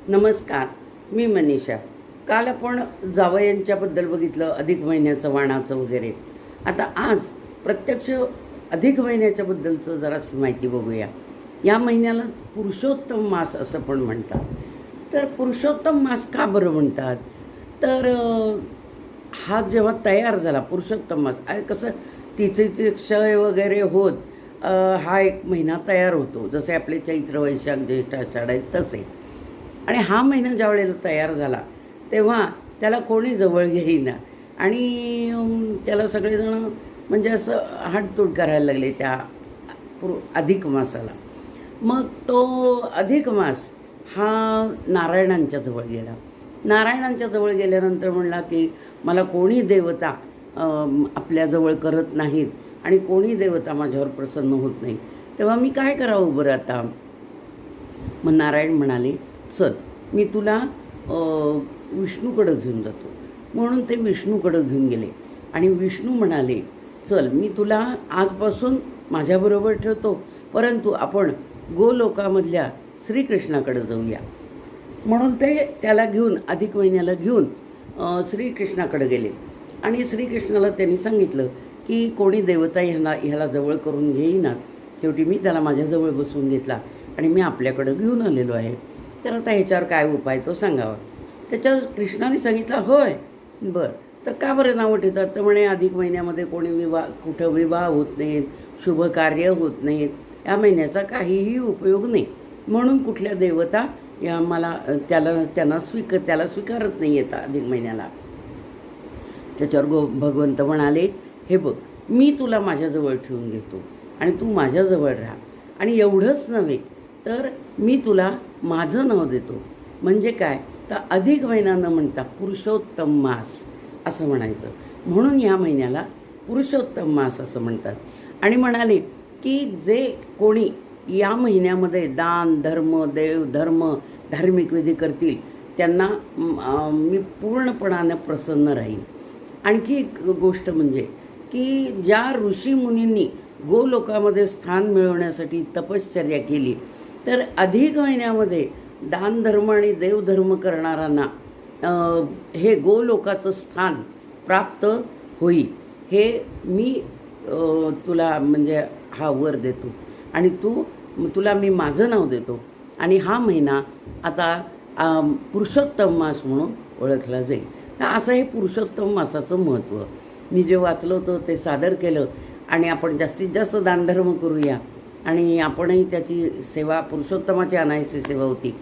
नमस्कार. मी मनीषा. काल आपण जावयांच्याबद्दल बघितलं, अधिक महिन्याचं वाणाचं वगैरे. आता आज प्रत्यक्ष अधिक महिन्याच्याबद्दलचं जराशी माहिती बघूया. या महिन्यालाच पुरुषोत्तम मास असं पण म्हणतात. तर पुरुषोत्तम मास का बरं म्हणतात? तर हा जेव्हा तयार झाला पुरुषोत्तम मास, कसं तिचे क्षय वगैरे होत हा एक महिना तयार होतो. जसे आपले चैत्र, वैशाख, ज्येष्ठ, आषाढ आहेत तसे. आणि हा महिना ज्या वेळेला तयार झाला तेव्हा त्याला कोणी जवळ घेईना आणि त्याला सगळेजण म्हणजे असं हाडतूड करायला लागले त्या अधिक मासाला. मग तो अधिक मास हा नारायणांच्या जवळ गेला. नारायणांच्या जवळ गेल्यानंतर म्हणला की मला कोणी देवता आपल्याजवळ करत नाहीत आणि कोणी देवता माझ्यावर प्रसन्न होत नाही, तेव्हा मी काय करावं बरं आता? मग नारायण म्हणाले, चल मी तुला विष्णूकडं घेऊन जातो. म्हणून ते विष्णूकडं घेऊन गेले आणि विष्णू म्हणाले, चल मी तुला आजपासून माझ्याबरोबर ठेवतो, परंतु आपण गोलोकामधल्या श्रीकृष्णाकडे जाऊया. म्हणून ते त्याला घेऊन अधिक महिन्याला घेऊन श्रीकृष्णाकडे गेले आणि श्रीकृष्णाला त्यांनी सांगितलं की कोणी देवता ह्याला जवळ करून घेईनात. शेवटी मी त्याला माझ्याजवळ बसवून घेतला आणि मी आपल्याकडं घेऊन आलेलो आहे. तर आता ह्याच्यावर काय उपाय तो सांगावा. त्याच्यावर कृष्णाने सांगितलं, होय बरं, तर का बरं नावं ठेवतात? तर म्हणे अधिक महिन्यामध्ये कोणी कुठं विवाह होत नाहीत, शुभ कार्य होत नाहीत, या महिन्याचा काहीही उपयोग नाही, म्हणून कुठल्या देवता या मला त्याला स्वीकारत नाही येतं अधिक महिन्याला. त्याच्यावर भगवंत म्हणाले, हे बघ, मी तुला माझ्याजवळ ठेवून घेतो आणि तू माझ्याजवळ राहा. आणि एवढंच नव्हे तर मी तुला माझं नाव देतो. म्हणजे काय? तर अधिक महिना न म्हणता पुरुषोत्तम मास असं म्हणायचं. म्हणून या महिन्याला पुरुषोत्तम मास असं म्हणतात. आणि म्हणाले की जे कोणी या महिन्यामध्ये दान, धर्म, देव धर्म, धार्मिक विधी करतील त्यांना मी पूर्णपणानं प्रसन्न राहीन. आणखी एक गोष्ट म्हणजे की ज्या ऋषीमुनींनी गोलोकामध्ये स्थान मिळवण्यासाठी तपश्चर्या केली, तर अधिक महिन्यामध्ये दानधर्म आणि देवधर्म करणाऱ्यांना हे गोलोकाचं स्थान प्राप्त होईल. हे मी तुला म्हणजे हा वर देतो आणि तुला मी माझं नाव देतो. आणि हा महिना आता पुरुषोत्तम मास म्हणून ओळखला जाईल. तर असं हे पुरुषोत्तम मासाचं महत्त्व मी जे वाचलं होतं ते सादर केलं. आणि आपण जास्तीत जास्त दानधर्म करूया आणि आपणही त्याची सेवा, पुरुषोत्तमाची अनायासी सेवा होती.